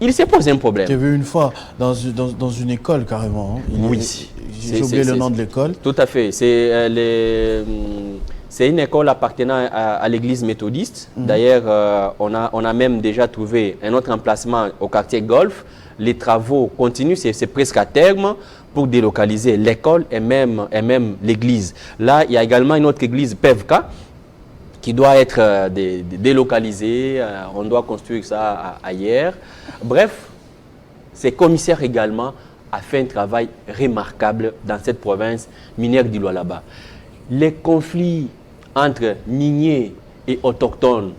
il se pose un problème. J'ai vu une fois dans une école carrément. Hein. Oui. J'ai oublié le nom de l'école. Tout à fait. C'est une école appartenant à l'église méthodiste. D'ailleurs, on a même déjà trouvé un autre emplacement au quartier Golf. Les travaux continuent, c'est presque à terme pour délocaliser l'école et même l'église. Là, il y a également une autre église, PEVKA, qui doit être délocalisée. On doit construire ça ailleurs. Bref, ces commissaires également a fait un travail remarquable dans cette province minière du Lualaba. Les conflits entre miniers et autochtones,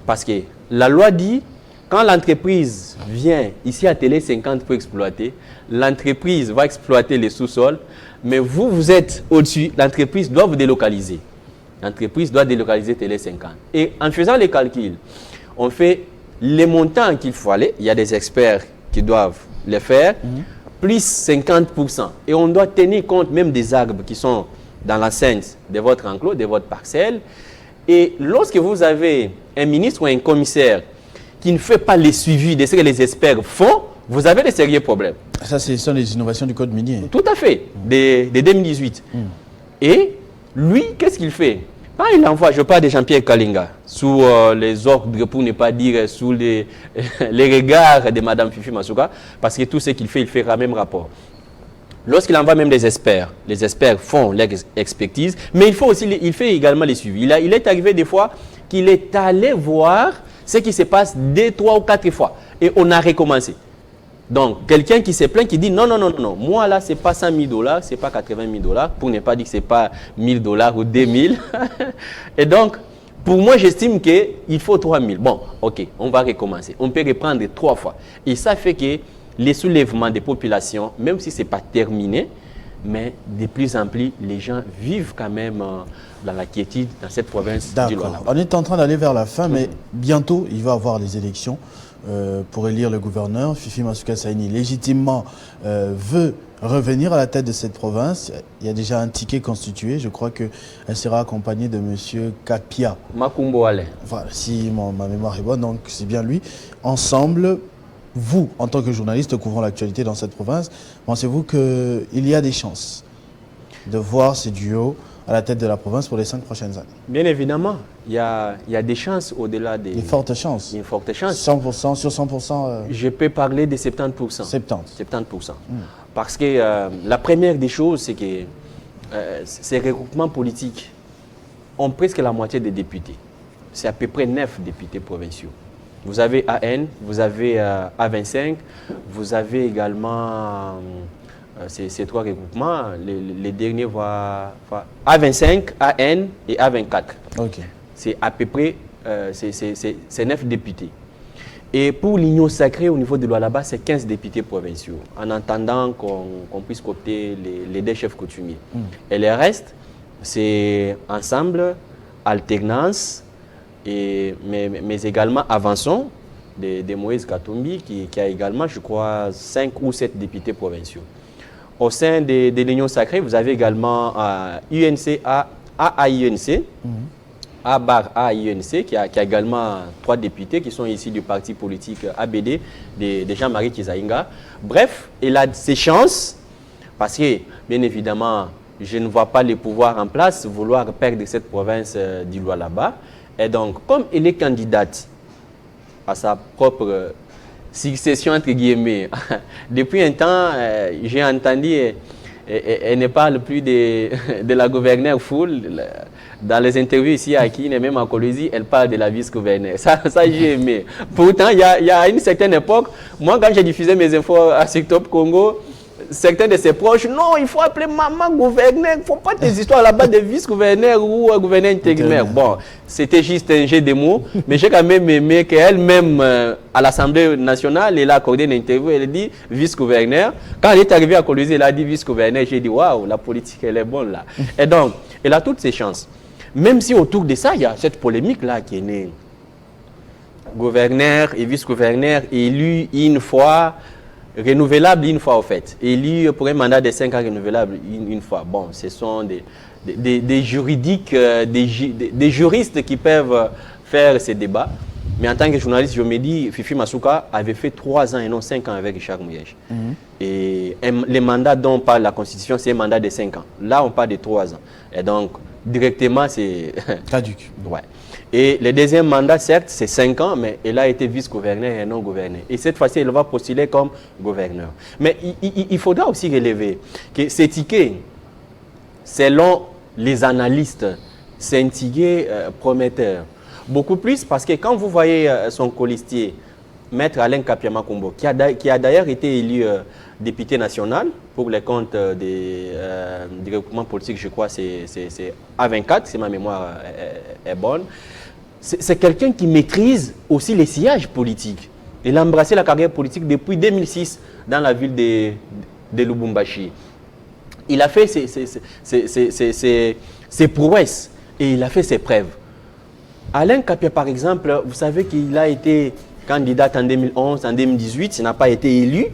parce que la loi dit, quand l'entreprise vient ici à Télé 50 pour exploiter, l'entreprise va exploiter les sous-sols, mais vous êtes au-dessus, l'entreprise doit vous délocaliser. L'entreprise doit délocaliser Télé 50. Et en faisant les calculs, on fait les montants qu'il faut aller, il y a des experts qui doivent les faire, plus 50%. Et on doit tenir compte même des arbres qui sont dans l'enceinte de votre enclos, de votre parcelle. Et lorsque vous avez un ministre ou un commissaire qui ne fait pas les suivis de ce que les experts font, vous avez des sérieux problèmes. Ça, ce sont les innovations du code minier. Tout à fait, de 2018. Et lui, qu'est-ce qu'il fait? Quand il envoie, je parle de Jean-Pierre Kalinga, sous les ordres, pour ne pas dire sous les regards de Mme Fifi Masuka, parce que tout ce qu'il fait, il fait le même rapport. Lorsqu'il envoie même les experts font l'expertise, mais il fait également les suivis. Il est arrivé des fois qu'il est allé voir ce qui se passe 2, 3 ou 4 fois. Et on a recommencé. Donc, quelqu'un qui se plaint, qui dit non, moi là, ce n'est pas 100 000 $, ce n'est pas 80 000 $, pour ne pas dire que ce n'est pas 1 000 $ ou 2 000. Et donc, Pour moi, j'estime qu'il faut 3 000. Bon, ok, on va recommencer. On peut reprendre 3 fois. Et ça fait que les soulèvements des populations, même si ce n'est pas terminé, mais de plus en plus, les gens vivent quand même dans la quiétude dans cette province du Lualaba. On est en train d'aller vers la fin, mais bientôt, il va y avoir les élections pour élire le gouverneur. Fifi Masuka Saini, légitimement, veut revenir à la tête de cette province. Il y a déjà un ticket constitué. Je crois qu'elle sera accompagnée de M. Kapia. Makumbo Ale. Voilà, si ma mémoire est bonne, donc c'est bien lui. Ensemble, vous, en tant que journaliste couvrant l'actualité dans cette province, pensez-vous qu'il y a des chances de voir ces duos à la tête de la province pour les 5 prochaines années? Bien évidemment, il y a des chances au-delà des... Des fortes chances. Une forte chance. 100%, sur 100%. Je peux parler de 70%. 70. 70%. Parce que la première des choses, c'est que ces regroupements politiques ont presque la moitié des députés. C'est à peu près 9 députés provinciaux. Vous avez AN, vous avez A25, vous avez également ces 3 regroupements. Les derniers voient A25, AN et A24. Ok. C'est à peu près c'est 9 députés. Et pour l'Union sacrée au niveau de Lualaba, c'est 15 députés provinciaux, en attendant qu'on puisse coopter les 2 chefs coutumiers. Et le reste, c'est ensemble, alternance, mais également avançons de Moïse Katumbi, qui a également, je crois, 5 ou 7 députés provinciaux. Au sein de l'Union sacrée, vous avez également UNC, AAINC, AAINC, qui a également 3 députés qui sont ici du parti politique ABD de Jean-Marie Kizaïnga. Bref, il a ses chances, parce que, bien évidemment, je ne vois pas les pouvoirs en place vouloir perdre cette province du Lualaba. Et donc, comme il est candidate à sa propre succession, entre guillemets, depuis un temps, j'ai entendu, elle ne parle plus de la gouverneure Foul. Dans les interviews ici à Kine et même à Colosie, elle parle de la vice-gouverneure. Ça j'ai aimé. Pourtant, il y a une certaine époque, moi, quand j'ai diffusé mes infos à Top Congo, certains de ses proches, non, il faut appeler maman gouverneur, il ne faut pas des histoires là-bas de vice-gouverneur ou gouverneur intérimaire. Bon, c'était juste un jeu de mots, mais j'ai quand même aimé qu'elle-même, à l'Assemblée nationale, elle a accordé une interview, elle a dit vice-gouverneur. Quand elle est arrivée à Colosie, elle a dit vice-gouverneur, j'ai dit waouh, la politique, elle est bonne là. Et donc, elle a toutes ses chances. Même si autour de ça, il y a cette polémique-là qui est née. Gouverneur et vice-gouverneur élus une fois, renouvelable une fois au fait. Élu pour un mandat de 5 ans renouvelable une fois. Bon, ce sont des juridiques, des juristes qui peuvent faire ces débats. Mais en tant que journaliste, je me dis, Fifi Masuka avait fait 3 ans et non 5 ans avec Richard Mouyej. Et les mandats dont on parle la Constitution, c'est un mandat de 5 ans. Là, on parle de 3 ans. Et donc, directement, c'est... Caduc. Ouais. Et le deuxième mandat, certes, c'est 5 ans, mais elle a été vice-gouverneur et non gouverneur. Et cette fois-ci, elle va postuler comme gouverneur. Mais il faudra aussi relever que ces tickets, selon les analystes, c'est un ticket prometteur. Beaucoup plus parce que quand vous voyez son colistier, Maître Alain Kapiama Kombo, qui a d'ailleurs été élu député national pour les comptes du regroupement politique, je crois, c'est A24, si ma mémoire est bonne. C'est quelqu'un qui maîtrise aussi les sillages politiques. Il a embrassé la carrière politique depuis 2006 dans la ville de Lubumbashi. Il a fait ses prouesses et il a fait ses preuves. Alain Kapia, par exemple, vous savez qu'il a été candidat en 2011, en 2018, il n'a pas été élu,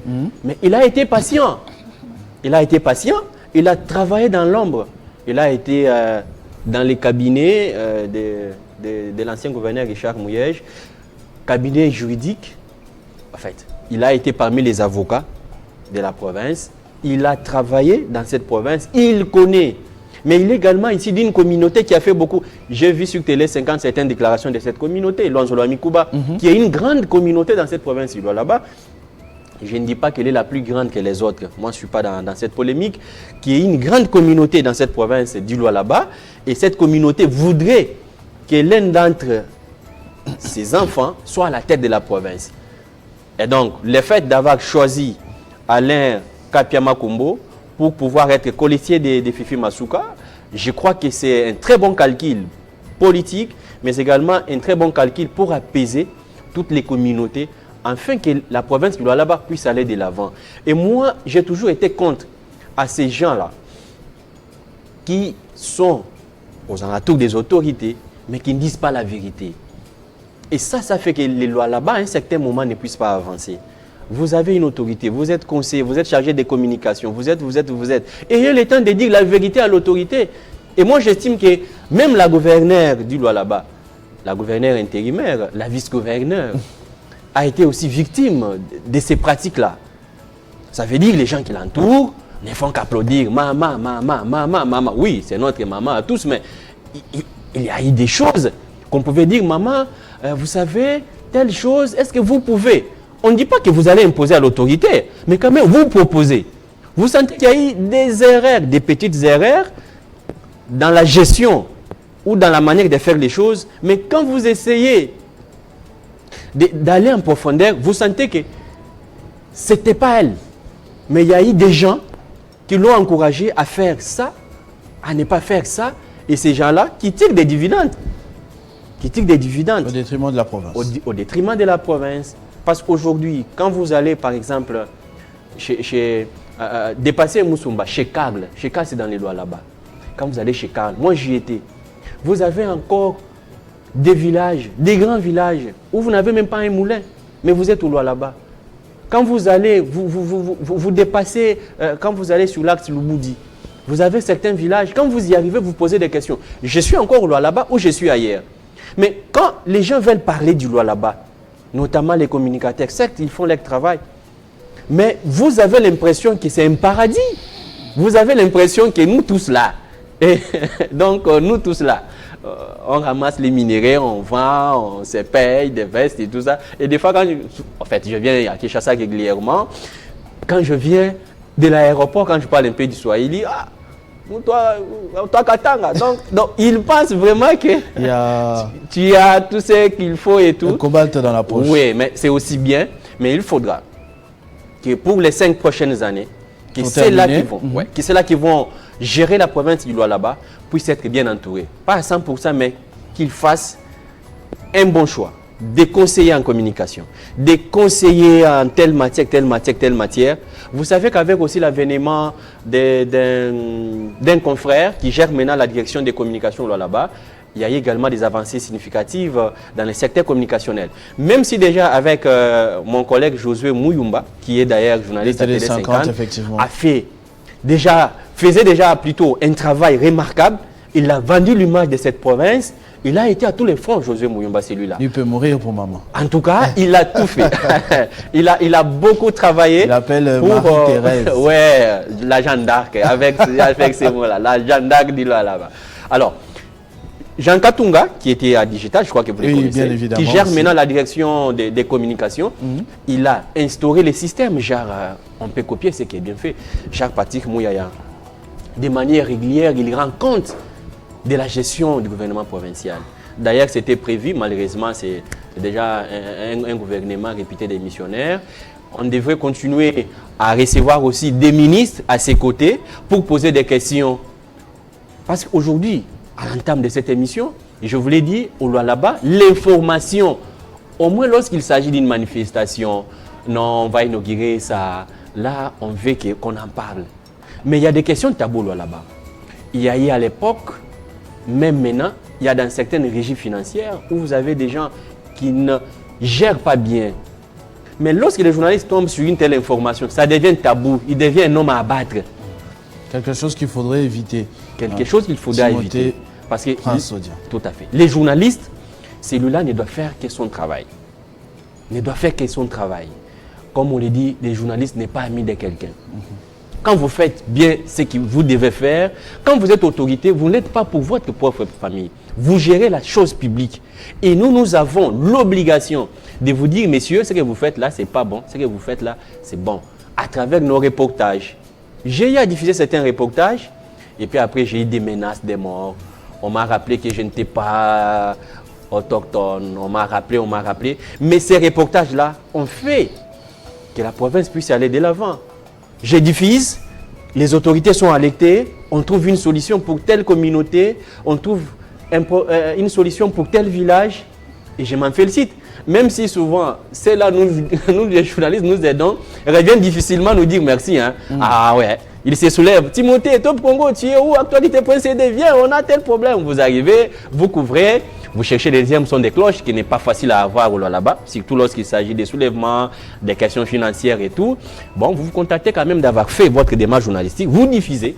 mais il a été patient. Il a été patient, il a travaillé dans l'ombre. Il a été dans les cabinets de l'ancien gouverneur Richard Mouyej, cabinet juridique. En fait, il a été parmi les avocats de la province. Il a travaillé dans cette province, il connaît. Mais il est également ici d'une communauté qui a fait beaucoup. J'ai vu sur Télé 50 certaines déclarations de cette communauté, Lonzolo Amikuba, qui est une grande communauté dans cette province. Il doit là-bas. Je ne dis pas qu'elle est la plus grande que les autres. Moi, je ne suis pas dans cette polémique. Qui est une grande communauté dans cette province du là-bas. Et cette communauté voudrait que l'un d'entre ses enfants soit à la tête de la province. Et donc, le fait d'avoir choisi Alain Kapiama Kombo pour pouvoir être colistier de Fifi Masuka, je crois que c'est un très bon calcul politique, mais également un très bon calcul pour apaiser toutes les communautés, afin que la province du Lualaba puisse aller de l'avant. Et moi, j'ai toujours été contre à ces gens-là qui sont aux alentours des autorités, mais qui ne disent pas la vérité. Et ça fait que les lois là-bas, à un certain moment, ne puissent pas avancer. Vous avez une autorité, vous êtes conseiller, vous êtes chargé des communications, vous êtes. Ayez le temps de dire la vérité à l'autorité. Et moi, j'estime que même la gouverneure du Lualaba, la gouverneure intérimaire, la vice-gouverneure, a été aussi victime de ces pratiques-là. Ça veut dire que les gens qui l'entourent ne font qu'applaudir. Maman, maman, maman, maman. Oui, c'est notre maman à tous, mais il y a eu des choses qu'on pouvait dire, maman, vous savez, telle chose, est-ce que vous pouvez? On ne dit pas que vous allez imposer à l'autorité, mais quand même, vous proposez. Vous sentez qu'il y a eu des erreurs, des petites erreurs dans la gestion ou dans la manière de faire les choses, mais quand vous essayez d'aller en profondeur, vous sentez que ce n'était pas elle. Mais il y a eu des gens qui l'ont encouragé à faire ça, à ne pas faire ça, et ces gens-là qui tirent des dividendes. Au détriment de la province. Au détriment de la province. Parce qu'aujourd'hui, quand vous allez, par exemple, dépasser Moussumba, chez Kagle c'est dans les lois là-bas. Quand vous allez chez Kagle, moi j'y étais, vous avez encore des villages, des grands villages, où vous n'avez même pas un moulin, mais vous êtes au lois là-bas. Quand vous allez, vous dépassez, quand vous allez sur l'axe Lubudi, vous avez certains villages, quand vous y arrivez, vous posez des questions. Je suis encore au Lualaba ou je suis ailleurs? Mais quand les gens veulent parler du Lualaba, notamment les communicateurs, certes, ils font leur travail, mais vous avez l'impression que c'est un paradis. Vous avez l'impression que nous tous là, et donc nous tous là, on ramasse les minéraux, on vend, on se paye des vestes et tout ça. Et des fois, je viens à Kinshasa régulièrement, quand je viens de l'aéroport, quand je parle un peu du Swahili, toi Katanga. Donc il pense vraiment que tu as tout ce qu'il faut et tout. Le cobalt dans la poche. Oui, mais c'est aussi bien. Mais il faudra que pour les 5 prochaines années, que ceux-là qui vont gérer la province du Lualaba puissent être bien entourés. Pas à 100%, mais qu'ils fassent un bon choix. Des conseillers en communication, des conseillers en telle matière. Vous savez qu'avec aussi l'avènement d'un confrère qui gère maintenant la direction des communications là-bas, il y a également des avancées significatives dans le secteur communicationnel. Même si déjà avec mon collègue Josué Mouyumba, qui est d'ailleurs journaliste à Télé 50, faisait déjà plutôt un travail remarquable. Il a vendu l'image de cette province. Il a été à tous les fronts, Josué Mouyumba, celui-là. Il peut mourir pour maman. En tout cas, il a tout fait. il a beaucoup travaillé. Il appelle Marie-Thérèse. Ouais, la Jeanne d'Arc, avec ces mots-là. La Jeanne d'Arc dit là-bas. Alors, Jean Katunga, qui était à Digital, je crois que vous le connaissez, qui gère maintenant la direction des communications, il a instauré les systèmes. Genre, on peut copier ce qui est bien fait. Jacques Patrick Mouyaya, de manière régulière, il rend compte de la gestion du gouvernement provincial. D'ailleurs, c'était prévu, malheureusement, c'est déjà un gouvernement réputé des missionnaires. On devrait continuer à recevoir aussi des ministres à ses côtés pour poser des questions. Parce qu'aujourd'hui, à l'entame de cette émission, je vous l'ai dit, au Lualaba, l'information, au moins lorsqu'il s'agit d'une manifestation, non, on va inaugurer ça, là, on veut qu'on en parle. Mais il y a des questions taboues au Lualaba. Il y a eu à l'époque, même maintenant, il y a dans certaines régies financières où vous avez des gens qui ne gèrent pas bien. Mais lorsque les journalistes tombent sur une telle information, ça devient tabou, il devient un homme à abattre. Quelque chose qu'il faudrait éviter. Quelque chose qu'il faudrait éviter. Parce que, tout à fait. Les journalistes, celui-là ne doit faire que son travail. Comme on le dit, les journalistes n'est pas ami de quelqu'un. Quand vous faites bien ce que vous devez faire, quand vous êtes autorité, vous n'êtes pas pour votre propre famille. Vous gérez la chose publique. Et nous avons l'obligation de vous dire, messieurs, ce que vous faites là, c'est pas bon. Ce que vous faites là, c'est bon. À travers nos reportages. J'ai eu à diffuser certains reportages, et puis après, j'ai eu des menaces de mort. On m'a rappelé que je n'étais pas autochtone. On m'a rappelé. Mais ces reportages-là ont fait que la province puisse aller de l'avant. Je diffuse, les autorités sont alertées, on trouve une solution pour telle communauté, on trouve une solution pour tel village et je m'en félicite. Même si souvent, c'est là, nous les journalistes, nous aidons, reviennent difficilement nous dire merci. Hein. Ah ouais, il se soulève. Timothée, Top Congo, tu es où? Actualité.cd, viens, on a tel problème. Vous arrivez, vous couvrez, vous cherchez les deuxième son des cloches, qui n'est pas facile à avoir là-bas, surtout lorsqu'il s'agit des soulèvements, des questions financières et tout. Bon, vous vous contactez quand même d'avoir fait votre démarche journalistique, vous diffusez.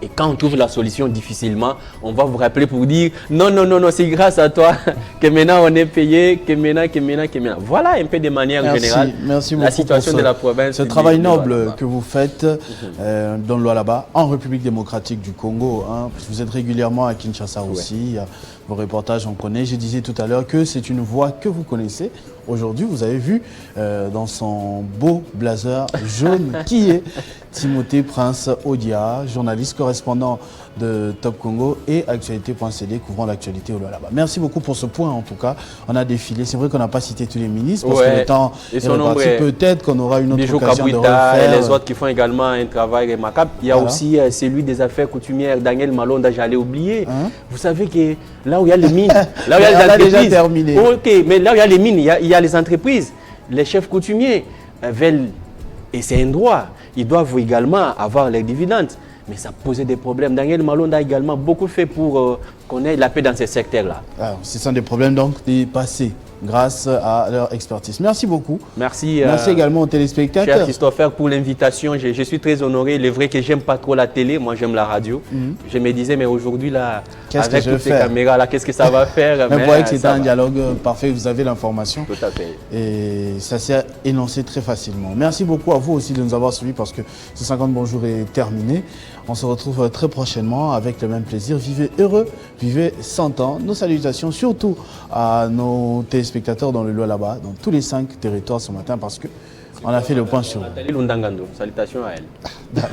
Et quand on trouve la solution difficilement, on va vous rappeler pour dire non, non, non, non, c'est grâce à toi que maintenant on est payé, que maintenant. Voilà un peu de manière générale la situation de la province. Ce travail noble que vous faites dans le Lualaba, en République démocratique du Congo. Hein, vous êtes régulièrement à Kinshasa aussi. Vos reportages, on connaît. Je disais tout à l'heure que c'est une voix que vous connaissez. Aujourd'hui, vous avez vu dans son beau blazer jaune qui est Timothée Prince Odia, journaliste correspondant de Top Congo et Actualité.cd couvrant l'actualité au Lualaba. Merci beaucoup pour ce point en tout cas. On a défilé. C'est vrai qu'on n'a pas cité tous les ministres parce que le temps est reparti. Peut-être qu'on aura une autre occasion de refaire. Et les autres qui font également un travail remarquable. Il y a aussi celui des affaires coutumières, Daniel Malonda, j'allais oublier. Vous savez que là où il y a les mines, là où il y a les entreprises. Déjà terminé. Ok, mais là où il y a les mines, il y a les entreprises. Les chefs coutumiers veulent, et c'est un droit, ils doivent également avoir les dividendes. Mais ça posait des problèmes. Daniel Malonda a également beaucoup fait pour qu'on ait la paix dans ces secteurs-là. Ce sont des problèmes donc dépassés grâce à leur expertise. Merci beaucoup. Merci. Merci également aux téléspectateurs. Cher Christopher, pour l'invitation. Je suis très honoré. Il est vrai que j'aime pas trop la télé. Moi, j'aime la radio. Je me disais, mais aujourd'hui, là, avec toutes ces caméras-là, qu'est-ce que ça va faire? Mais vous voyez que c'est un dialogue parfait. Vous avez l'information. Tout à fait. Et ça s'est énoncé très facilement. Merci beaucoup à vous aussi de nous avoir suivis parce que ce 50 bonjour est terminé. On se retrouve très prochainement avec le même plaisir. Vivez heureux, vivez 100 ans. Nos salutations surtout à nos téléspectateurs dans le Lualaba, dans tous les 5 territoires ce matin parce qu'on a fait le point sur eux. Salutations à elle.